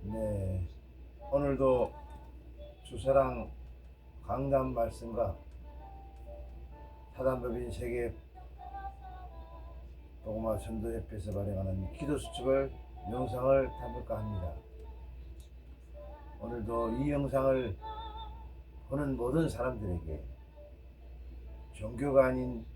네, 오늘도 주사랑 강단 말씀과 사단법인 세계 복음화 전도협회에서 발행하는 기도 수첩을 영상을 담을까 합니다. 오늘도 이 영상을 보는 모든 사람들에게 종교가 아닌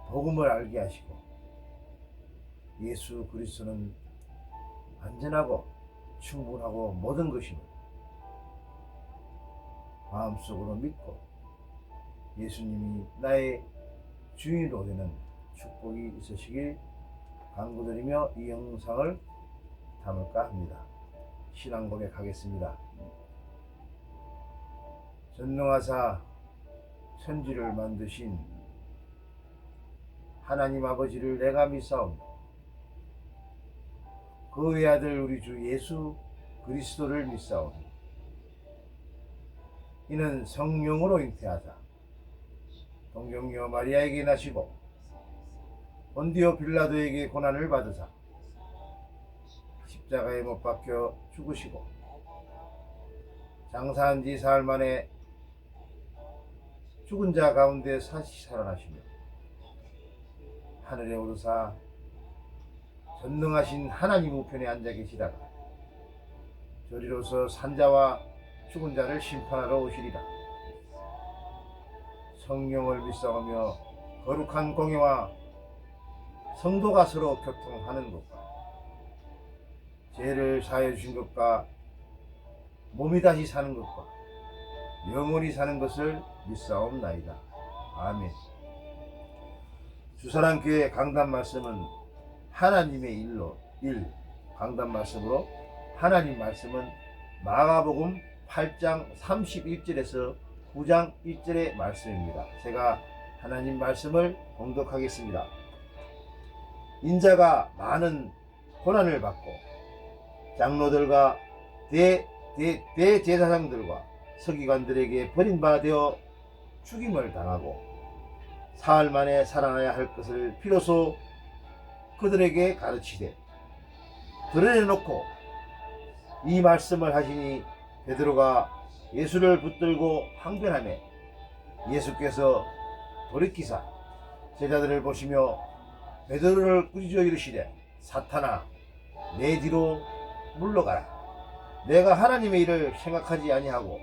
복음을 알게 하시고, 예수 그리스도는 안전하고 충분하고 모든 것임을 마음속으로 믿고 예수님이 나의 주인으로 되는 축복이 있으시길 간구드리며 이 영상을 담을까 합니다. 신앙 고백하겠습니다. 전능하사 천지를 만드신 하나님 아버지를 내가 믿사오며 그 외아들 우리 주 예수 그리스도를 믿사오니 이는 성령으로 잉태하사 동정녀 마리아에게 나시고 본디오 빌라도에게 고난을 받으사 십자가에 못 박혀 죽으시고 장사한 지 사흘 만에 죽은 자 가운데 다시 살아나시며 하늘에 오르사 전능하신 하나님 우편에 앉아 계시다가 저리로서 산자와 죽은 자를 심판하러 오시리라. 성령을 믿사오며 거룩한 공예와 성도가 서로 교통하는 것과 죄를 사하여 주신 것과 몸이 다시 사는 것과 영원히 사는 것을 믿사옵나이다. 아멘. 주사랑교회 강단 말씀은 하나님의 강단 말씀으로, 하나님 말씀은 마가복음 8장 31절에서 9장 1절의 말씀입니다. 제가 하나님 말씀을 봉독하겠습니다. 인자가 많은 고난을 받고 장로들과 대제사장들과 서기관들에게 버림받아 되어 죽임을 당하고 사흘 만에 살아나야 할 것을 비로소 그들에게 가르치되 드러내놓고 이 말씀을 하시니 베드로가 예수를 붙들고 항변하며 예수께서 돌이키사 제자들을 보시며 베드로를 꾸짖어 이르시되 사탄아 내 뒤로 물러가라. 내가 하나님의 일을 생각하지 아니하고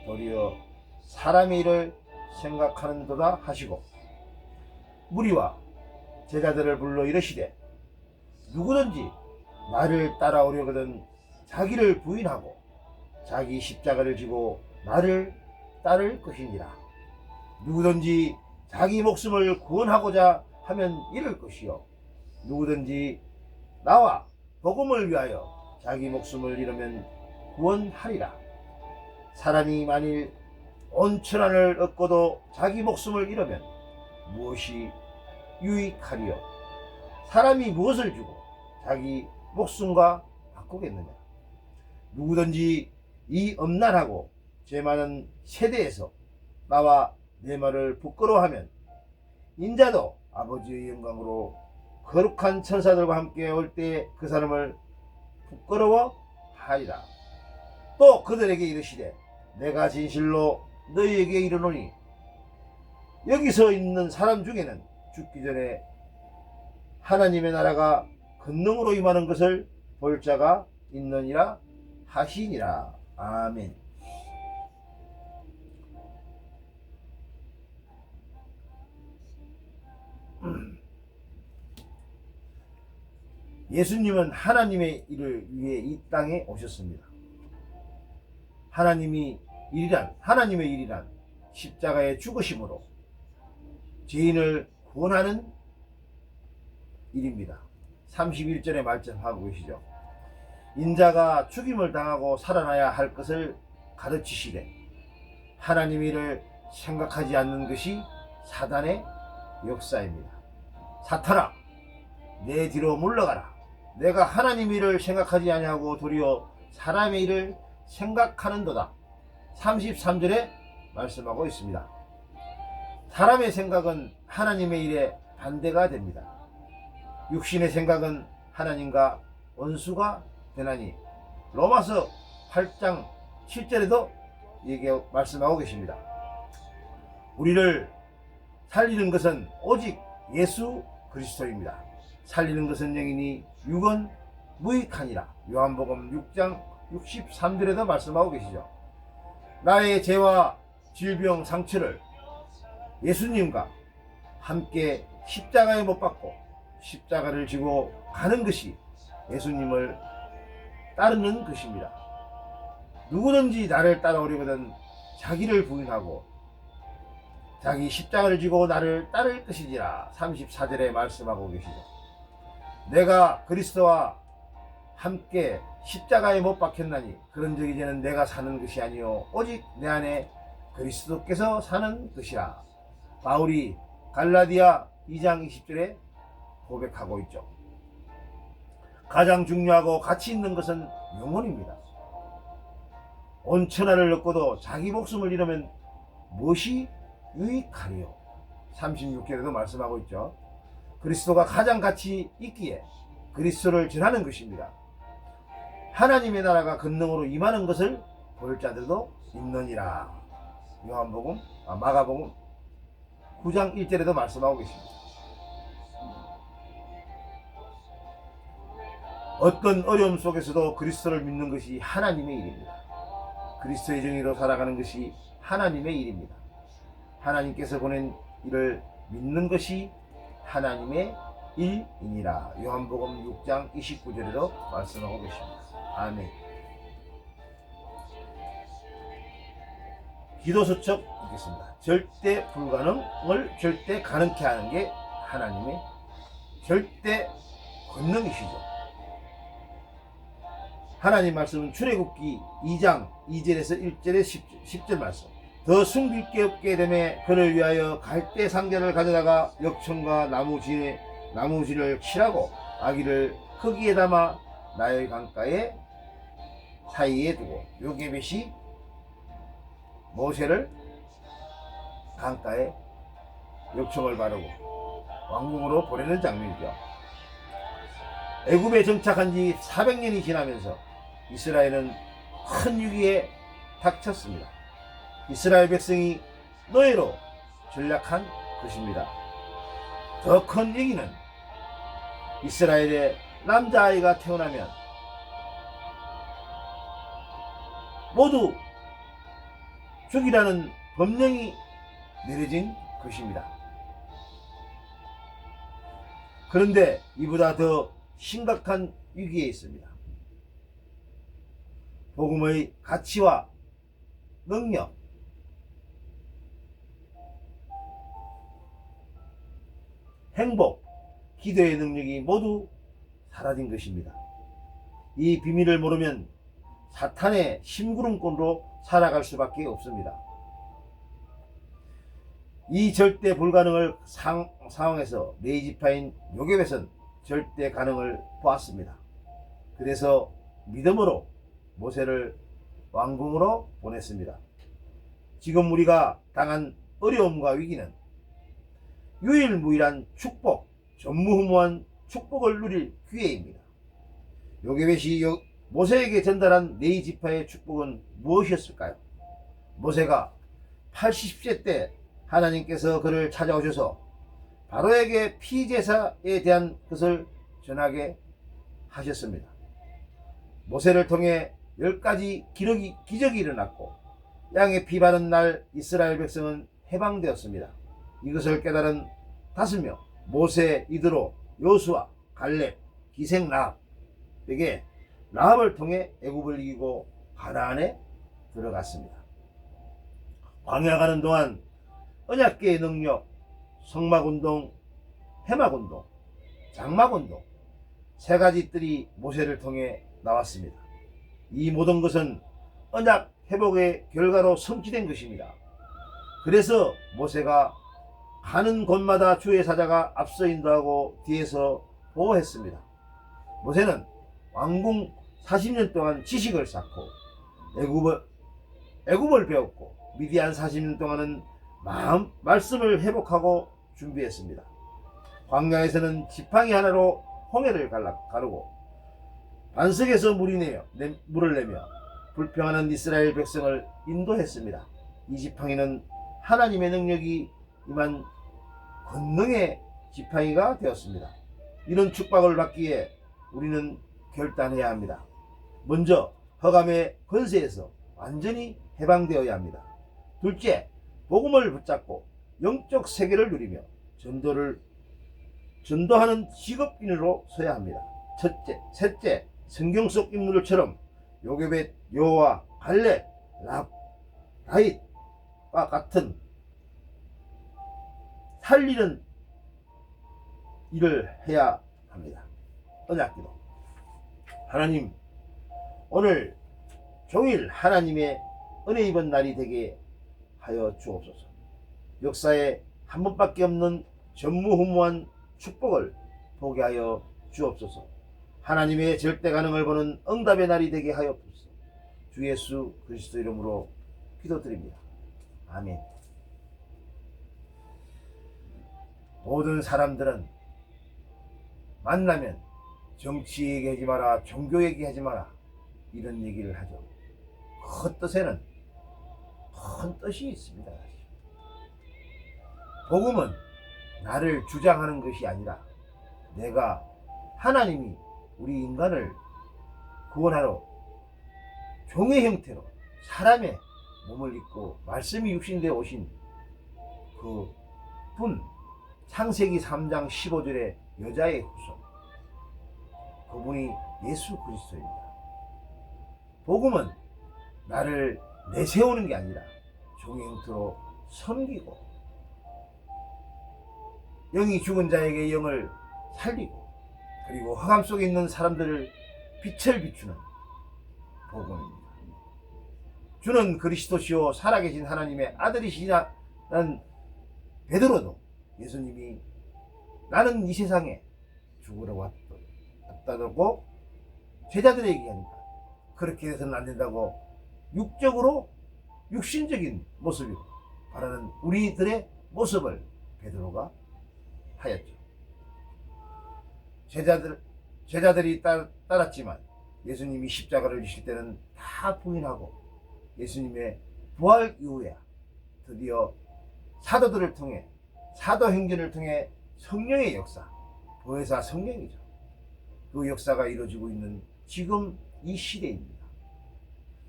도리어 사람의 일을 생각하는도다 하시고 무리와 제자들을 불러 이르시되 누구든지 나를 따라오려거든 자기를 부인하고 자기 십자가를 지고 나를 따를 것이니라. 누구든지 자기 목숨을 구원하고자 하면 잃을 것이요 누구든지 나와 복음을 위하여 자기 목숨을 잃으면 구원하리라. 사람이 만일 온 천하를 얻고도 자기 목숨을 잃으면 무엇이 유익하리요? 사람이 무엇을 주고 자기 목숨과 바꾸겠느냐? 누구든지 이 엄난하고 죄 많은 세대에서 나와 내 말을 부끄러워하면 인자도 아버지의 영광으로 거룩한 천사들과 함께 올 때 그 사람을 부끄러워하리라. 또 그들에게 이르시되 내가 진실로 너희에게 이르노니 여기서 있는 사람 중에는 죽기 전에 하나님의 나라가 권능으로 임하는 것을 볼 자가 있느니라 하시니라. 아멘. 예수님은 하나님의 일을 위해 이 땅에 오셨습니다. 하나님의 일이란 십자가의 죽으심으로 죄인을 구원하는 일입니다. 31절에 말씀하고 계시죠. 인자가 죽임을 당하고 살아나야 할 것을 가르치시되 하나님의 일을 생각하지 않는 것이 사단의 역사입니다. 사탄아, 내 뒤로 물러가라. 내가 하나님의 일을 생각하지 아니하고 도리어 사람의 일을 생각하는도다. 33절에 말씀하고 있습니다. 사람의 생각은 하나님의 일에 반대가 됩니다. 육신의 생각은 하나님과 원수가 되나니 로마서 8장 7절에도 말씀하고 계십니다. 우리를 살리는 것은 오직 예수 그리스도입니다. 살리는 것은 영이니 육은 무익하니라. 요한복음 6장 63절에도 말씀하고 계시죠. 나의 죄와 질병 상처를 예수님과 함께 십자가에 못 박고 십자가를 지고 가는 것이 예수님을 따르는 것입니다. 누구든지 나를 따라오려거든 자기를 부인하고 자기 십자가를 지고 나를 따를 것이니라. 34절에 말씀하고 계시죠. 내가 그리스도와 함께 십자가에 못 박혔나니 그런즉 이제는 내가 사는 것이 아니요 오직 내 안에 그리스도께서 사는 것이라. 바울이 갈라디아 2장 20절에 고백하고 있죠. 가장 중요하고 가치 있는 것은 영혼입니다. 온 천하를 얻고도 자기 목숨을 잃으면 무엇이 유익하리요? 36절에도 말씀하고 있죠. 그리스도가 가장 가치 있기에 그리스도를 전하는 것입니다. 하나님의 나라가 권능으로 임하는 것을 볼 자들도 있느니라. 마가복음 9장 1절에도 말씀하고 계십니다. 어떤 어려움 속에서도 그리스도를 믿는 것이 하나님의 일입니다. 그리스도의 정의로 살아가는 것이 하나님의 일입니다. 하나님께서 보낸 일을 믿는 것이 하나님의 일이니라. 요한복음 6장 29절에도 말씀하고 계십니다. 아멘. 기도수첩 읽겠습니다. 절대 불가능을 절대 가능케 하는 게 하나님의 절대 권능이시죠. 하나님 말씀은 출애굽기 2장 2절에서 1절에 10절 말씀. 더 숨길 게 없게 되매 그를 위하여 갈대 상자를 가져다가 역청과 나무질을 칠하고 아기를 흙에 담아 나일 강가에 사이에 두고 요게벳이 모세를 강가에 역청을 바르고 왕궁으로 보내는 장면이죠. 애굽에 정착한 지 400년이 지나면서 이스라엘은 큰 위기에 닥쳤습니다. 이스라엘 백성이 노예로 전락한 것입니다. 더 큰 위기는 이스라엘의 남자아이가 태어나면 모두 죽이라는 법령이 내려진 것입니다. 그런데 이보다 더 심각한 위기에 있습니다. 복음의 가치와 능력, 행복, 기도의 능력이 모두 사라진 것입니다. 이 비밀을 모르면 사탄의 심구름꾼으로 살아갈 수밖에 없습니다. 이 절대 불가능을 상황에서 레이지파인 요게벳은 절대 가능을 보았습니다. 그래서 믿음으로 모세를 왕궁으로 보냈습니다. 지금 우리가 당한 어려움과 위기는 유일무이한 축복, 전무후무한 축복을 누릴 기회입니다. 요게벳이 모세에게 전달한 레이지파의 축복은 무엇이었을까요? 모세가 80세 때 하나님께서 그를 찾아오셔서 바로에게 피제사에 대한 것을 전하게 하셨습니다. 모세를 통해 10가지 기적이 일어났고 양의 피 바른 날 이스라엘 백성은 해방되었습니다. 이것을 깨달은 5명 모세, 이드로, 요수아, 갈렙, 기생 라합에게 라합을 통해 애굽을 이기고 가나안에 들어갔습니다. 광야 가는 동안 언약궤의 능력, 성막운동, 회막운동, 장막운동 세 가지 뜰이 모세를 통해 나왔습니다. 이 모든 것은 언약 회복의 결과로 성취된 것입니다. 그래서 모세가 가는 곳마다 주의 사자가 앞서 인도하고 뒤에서 보호했습니다. 모세는 왕궁 40년 동안 지식을 쌓고 애굽을 배웠고 미디안 40년 동안은 말씀을 회복하고 준비했습니다. 광야에서는 지팡이 하나로 홍해를 가르고 반석에서 물을 내며 불평하는 이스라엘 백성을 인도했습니다. 이 지팡이는 하나님의 능력이 임한 권능의 지팡이가 되었습니다. 이런 축복을 받기에 우리는 결단해야 합니다. 먼저 흑암의 권세에서 완전히 해방되어야 합니다. 둘째, 복음을 붙잡고 영적 세계를 누리며 전도하는 직업인으로 서야 합니다. 셋째, 성경 속 인물들처럼 요게벳, 여호와, 갈렙, 다윗과 같은 살리는 일을 해야 합니다. 언약기도. 하나님, 오늘 종일 하나님의 은혜 입은 날이 되게 하여 주옵소서. 역사에 한 번밖에 없는 전무후무한 축복을 보게 하여 주옵소서. 하나님의 절대 가능을 보는 응답의 날이 되게 하여 주옵소서. 주 예수 그리스도 이름으로 기도드립니다. 아멘. 모든 사람들은 만나면 정치 얘기하지 마라, 종교 얘기하지 마라 이런 얘기를 하죠. 그 뜻에는 큰 뜻이 있습니다. 복음은 나를 주장하는 것이 아니라 내가 하나님이 우리 인간을 구원하러 종의 형태로 사람의 몸을 입고 말씀이 육신되어 오신 그 분, 창세기 3장 15절의 여자의 후손, 그분이 예수 그리스도입니다. 복음은 나를 내세우는 게 아니라 종의 형태로 섬기고 영이 죽은 자에게 영을 살리고 그리고 흑암 속에 있는 사람들을 빛을 비추는 복음입니다. 주는 그리스도시요 살아계신 하나님의 아들이시라는 베드로도 예수님이 나는 이 세상에 죽으러 왔다고 제자들에게 얘기합니다. 그렇게 해서는 안 된다고 육적으로 육신적인 모습이고 바라는 우리들의 모습을 베드로가 하였죠. 제자들이 따랐지만 예수님이 십자가를 지실 때는 다 부인하고 예수님의 부활 이후에 드디어 사도들을 통해 사도행전을 통해 성령의 역사, 보혜사 성령이죠. 그 역사가 이루어지고 있는 지금 이 시대입니다.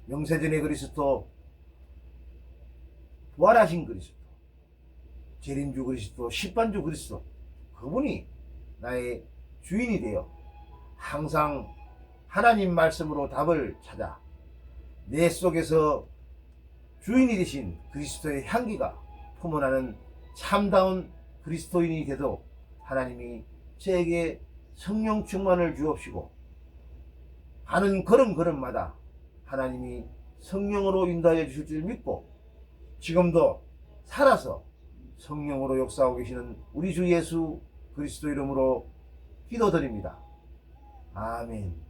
영세전의 그리스도, 부활하신 그리스도, 재림주 그리스도, 심판주 그리스도, 그분이 나의 주인이 되어 항상 하나님 말씀으로 답을 찾아 내 속에서 주인이 되신 그리스도의 향기가 품어나는 참다운 그리스도인이 되도록 하나님이 저에게 성령 충만을 주옵시고 가는 걸음걸음마다 하나님이 성령으로 인도하여 주실 줄 믿고 지금도 살아서 성령으로 역사하고 계시는 우리 주 예수 그리스도 이름으로 기도드립니다. 아멘.